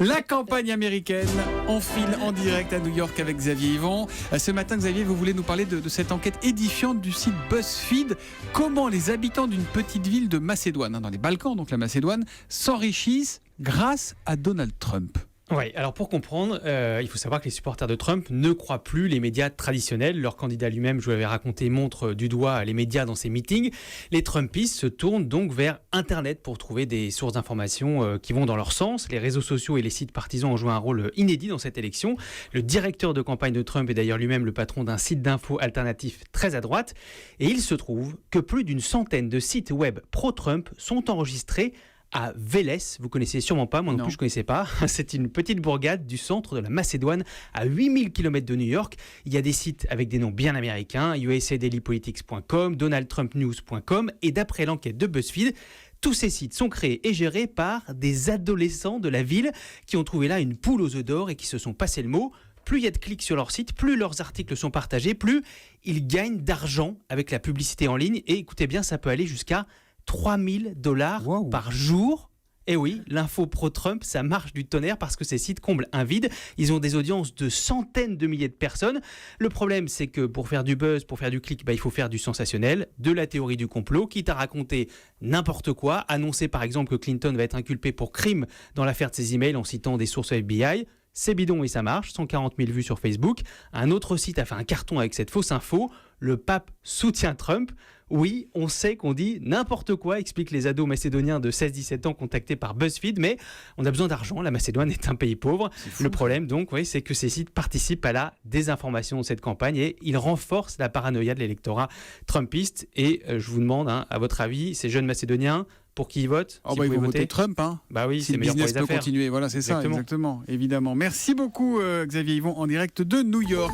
La campagne américaine en fil en direct à New York avec Xavier Yvon. Ce matin, Xavier, vous voulez nous parler de cette enquête édifiante du site BuzzFeed. Comment les habitants d'une petite ville de Macédoine, dans les Balkans, donc la Macédoine, s'enrichissent grâce à Donald Trump. Oui, alors pour comprendre, il faut savoir que les supporters de Trump ne croient plus les médias traditionnels. Leur candidat lui-même, je vous l'avais raconté, montre du doigt les médias dans ses meetings. Les Trumpistes se tournent donc vers Internet pour trouver des sources d'informations qui vont dans leur sens. Les réseaux sociaux et les sites partisans ont joué un rôle inédit dans cette élection. Le directeur de campagne de Trump est d'ailleurs lui-même le patron d'un site d'infos alternatif très à droite. Et il se trouve que plus d'une centaine de sites web pro-Trump sont enregistrés à Veles, vous connaissez sûrement pas, moi non plus je connaissais pas. C'est une petite bourgade du centre de la Macédoine, à 8000 km de New York. Il y a des sites avec des noms bien américains, usadailypolitics.com, donaldtrumpnews.com, et d'après l'enquête de BuzzFeed, tous ces sites sont créés et gérés par des adolescents de la ville qui ont trouvé là une poule aux œufs d'or et qui se sont passé le mot. Plus il y a de clics sur leur site, plus leurs articles sont partagés, plus ils gagnent d'argent avec la publicité en ligne. Et écoutez bien, ça peut aller jusqu'à $3,000 par jour. Et oui, l'info pro-Trump, ça marche du tonnerre parce que ces sites comblent un vide. Ils ont des audiences de centaines de milliers de personnes. Le problème, c'est que pour faire du buzz, pour faire du clic, il faut faire du sensationnel, de la théorie du complot, quitte à raconter n'importe quoi, annoncer par exemple que Clinton va être inculpé pour crime dans l'affaire de ses emails en citant des sources FBI. C'est bidon et ça marche, 140 000 vues sur Facebook. Un autre site a fait un carton avec cette fausse info. Le pape soutient Trump. Oui, on sait qu'on dit n'importe quoi, expliquent les ados macédoniens de 16-17 ans contactés par BuzzFeed, mais on a besoin d'argent, la Macédoine est un pays pauvre. Le problème donc, c'est que ces sites participent à la désinformation de cette campagne et ils renforcent la paranoïa de l'électorat trumpiste. Et je vous demande, à votre avis, ces jeunes Macédoniens, pour qui ils votent? Ils vont voter Trump. Bah oui, si c'est le meilleur pour business les peut affaires. Continuer. Voilà, c'est ça, exactement, évidemment. Merci beaucoup, Xavier Yvon, en direct de New York.